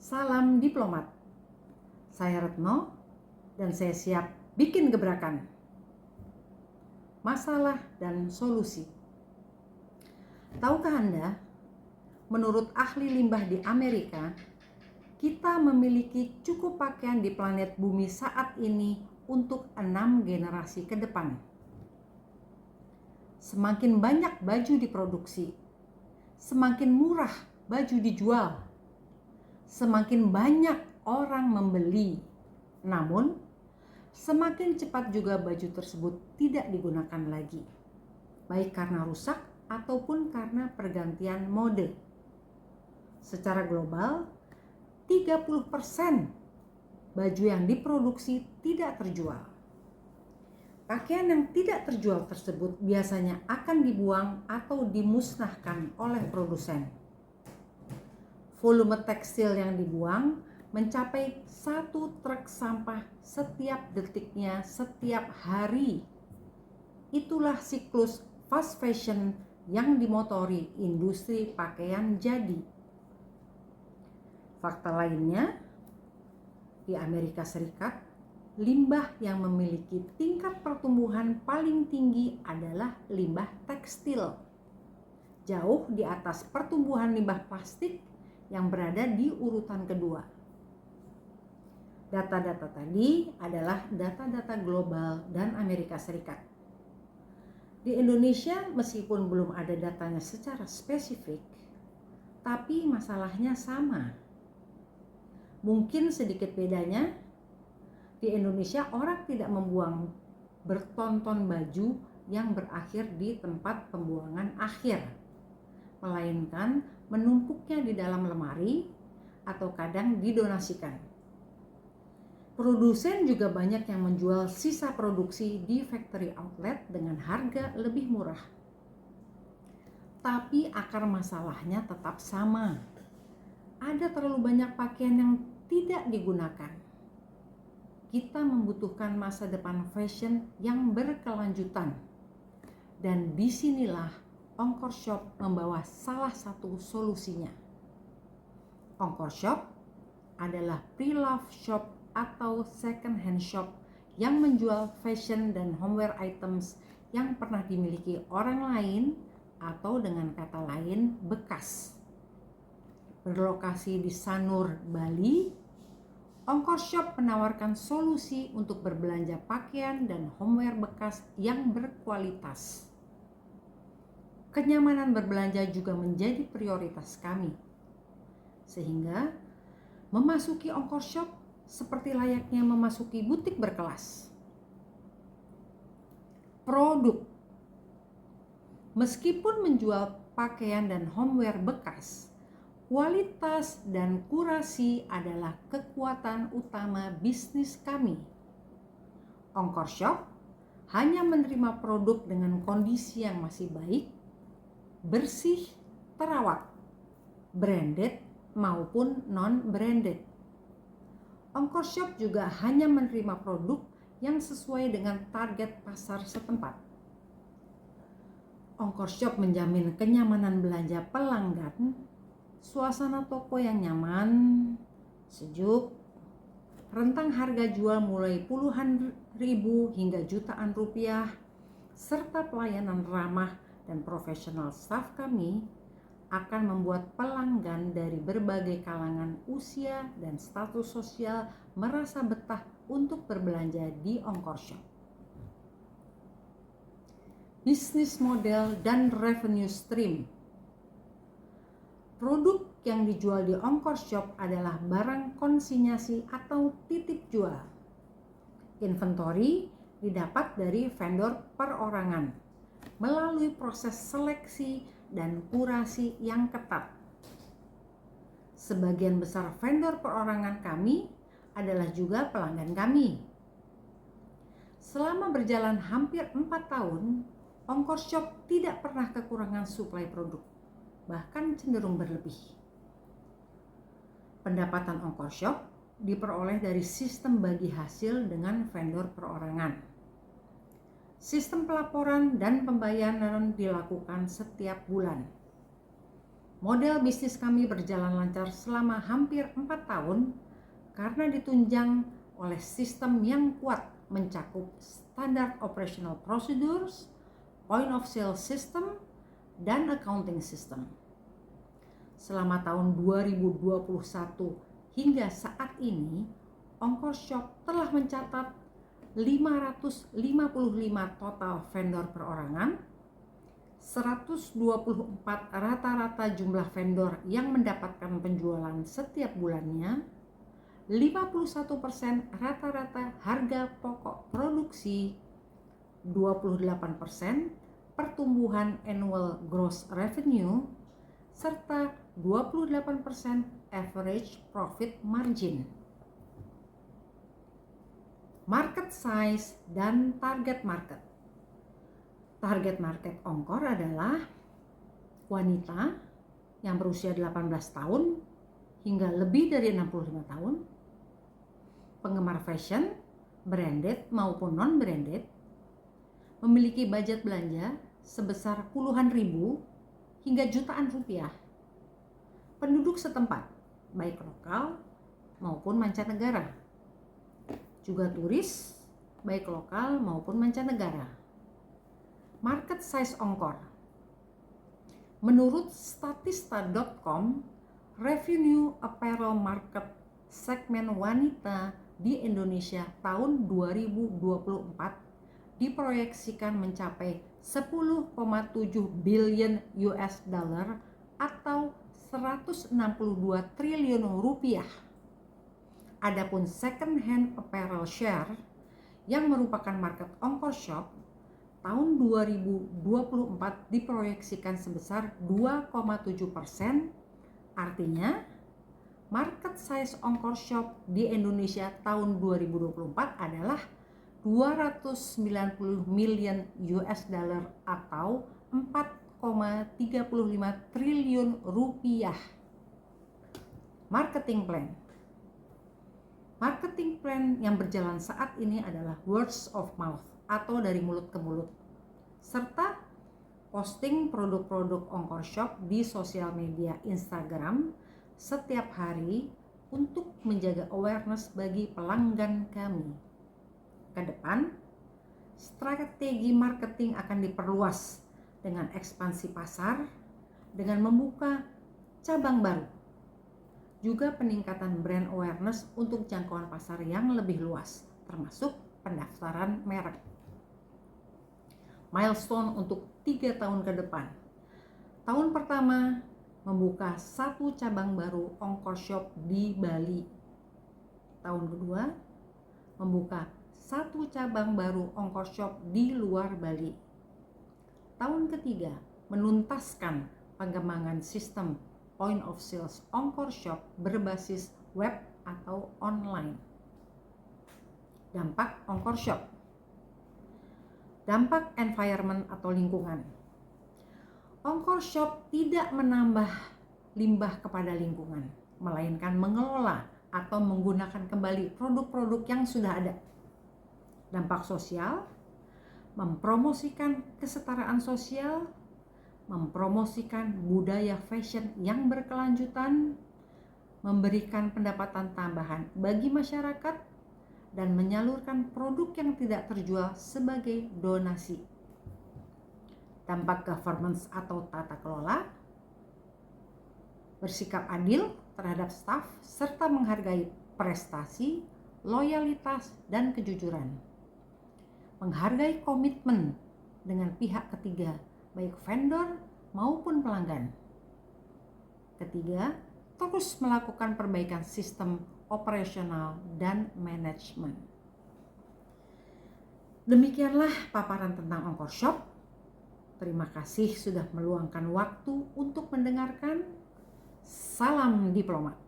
Salam diplomat. Saya Retno dan saya siap bikin gebrakan. Masalah dan solusi. Tahukah Anda, menurut ahli limbah di Amerika, kita memiliki cukup pakaian di planet bumi saat ini untuk 6 generasi ke depan. Semakin banyak baju diproduksi, semakin murah baju dijual, semakin banyak orang membeli. Namun, semakin cepat juga baju tersebut tidak digunakan lagi, baik karena rusak ataupun karena pergantian mode. Secara global, 30% baju yang diproduksi tidak terjual. Pakaian yang tidak terjual tersebut biasanya akan dibuang atau dimusnahkan oleh produsen. Volume tekstil yang dibuang mencapai 1 truk sampah setiap detiknya setiap hari. Itulah siklus fast fashion yang dimotori industri pakaian jadi. Fakta lainnya, di Amerika Serikat, limbah yang memiliki tingkat pertumbuhan paling tinggi adalah limbah tekstil. Jauh di atas pertumbuhan limbah plastik yang berada di urutan kedua. Data-data tadi adalah data-data global dan Amerika Serikat. Di Indonesia meskipun belum ada datanya secara spesifik, tapi masalahnya sama. Mungkin sedikit bedanya, di Indonesia orang tidak membuang bertonton baju yang berakhir di tempat pembuangan akhir, melainkan menumpuknya di dalam lemari atau kadang didonasikan. Produsen juga banyak yang menjual sisa produksi di factory outlet dengan harga lebih murah. Tapi akar masalahnya tetap sama. Ada terlalu banyak pakaian yang tidak digunakan. Kita membutuhkan masa depan fashion yang berkelanjutan. Dan disinilah Ongkor Shop membawa salah satu solusinya. Ongkor Shop adalah pre-love shop atau second hand shop yang menjual fashion dan homeware items yang pernah dimiliki orang lain atau dengan kata lain bekas. Berlokasi di Sanur, Bali, Ongkor Shop menawarkan solusi untuk berbelanja pakaian dan homeware bekas yang berkualitas. Kenyamanan berbelanja juga menjadi prioritas kami. Sehingga memasuki Ongkor Shop seperti layaknya memasuki butik berkelas. Produk. Meskipun menjual pakaian dan homeware bekas, kualitas dan kurasi adalah kekuatan utama bisnis kami. Ongkor Shop hanya menerima produk dengan kondisi yang masih baik, bersih, terawat, branded maupun non-branded. Ongkor Shop juga hanya menerima produk yang sesuai dengan target pasar setempat. Ongkor Shop menjamin kenyamanan belanja pelanggan, suasana toko yang nyaman, sejuk, rentang harga jual mulai puluhan ribu hingga jutaan rupiah, serta pelayanan ramah dan profesional staf kami akan membuat pelanggan dari berbagai kalangan usia dan status sosial merasa betah untuk berbelanja di Ongkor Shop. Bisnis model dan revenue stream. Produk yang dijual di Ongkor Shop adalah barang konsinyasi atau titip jual. Inventory didapat dari vendor perorangan melalui proses seleksi dan kurasi yang ketat. Sebagian besar vendor perorangan kami adalah juga pelanggan kami. Selama berjalan hampir 4 tahun, Ongkor Shop tidak pernah kekurangan suplai produk, bahkan cenderung berlebih. Pendapatan Ongkor Shop diperoleh dari sistem bagi hasil dengan vendor perorangan. Sistem pelaporan dan pembayaran dilakukan setiap bulan. Model bisnis kami berjalan lancar selama hampir 4 tahun karena ditunjang oleh sistem yang kuat mencakup standar operational procedures, point of sale system, dan accounting system. Selama tahun 2021 hingga saat ini, OngkorShop telah mencatat 555 total vendor perorangan, 124 rata-rata jumlah vendor yang mendapatkan penjualan setiap bulannya, 51% rata-rata harga pokok produksi, 28% pertumbuhan annual gross revenue, serta 28% average profit margin. Market size dan target market. Target market Ongkor adalah wanita yang berusia 18 tahun hingga lebih dari 65 tahun, penggemar fashion, branded maupun non-branded, memiliki budget belanja sebesar puluhan ribu hingga jutaan rupiah, penduduk setempat, baik lokal maupun mancanegara, juga turis, baik lokal maupun mancanegara. Market size Ongkor. Menurut statista.com, revenue apparel market segmen wanita di Indonesia tahun 2024 diproyeksikan mencapai 10,7 billion US dollar atau 162 triliun rupiah. Adapun second hand apparel share yang merupakan market OngkorShop tahun 2024 diproyeksikan sebesar 2,7%. Artinya, market size OngkorShop di Indonesia tahun 2024 adalah 290 million US dollar atau 4,35 triliun rupiah. Marketing plan. Marketing plan yang berjalan saat ini adalah words of mouth atau dari mulut ke mulut, serta posting produk-produk OngkorShop di sosial media Instagram setiap hari untuk menjaga awareness bagi pelanggan kami. Ke depan, strategi marketing akan diperluas dengan ekspansi pasar, dengan membuka cabang baru, juga peningkatan brand awareness untuk jangkauan pasar yang lebih luas, termasuk pendaftaran merek. Milestone untuk 3 tahun ke depan. Tahun pertama, membuka 1 cabang baru OngkorShop di Bali. Tahun kedua, membuka 1 cabang baru OngkorShop di luar Bali. Tahun ketiga, menuntaskan pengembangan sistem point of sales OngkorShop berbasis web atau online. Dampak OngkorShop. Dampak environment atau lingkungan. OngkorShop tidak menambah limbah kepada lingkungan, melainkan mengelola atau menggunakan kembali produk-produk yang sudah ada. Dampak sosial, mempromosikan kesetaraan sosial, mempromosikan budaya fashion yang berkelanjutan, memberikan pendapatan tambahan bagi masyarakat, dan menyalurkan produk yang tidak terjual sebagai donasi. Dampak governance atau tata kelola, bersikap adil terhadap staf serta menghargai prestasi, loyalitas, dan kejujuran. Menghargai komitmen dengan pihak ketiga, baik vendor maupun pelanggan. Ketiga, terus melakukan perbaikan sistem operasional dan manajemen. Demikianlah paparan tentang OngkorShop. Terima kasih sudah meluangkan waktu untuk mendengarkan. Salam diplomat.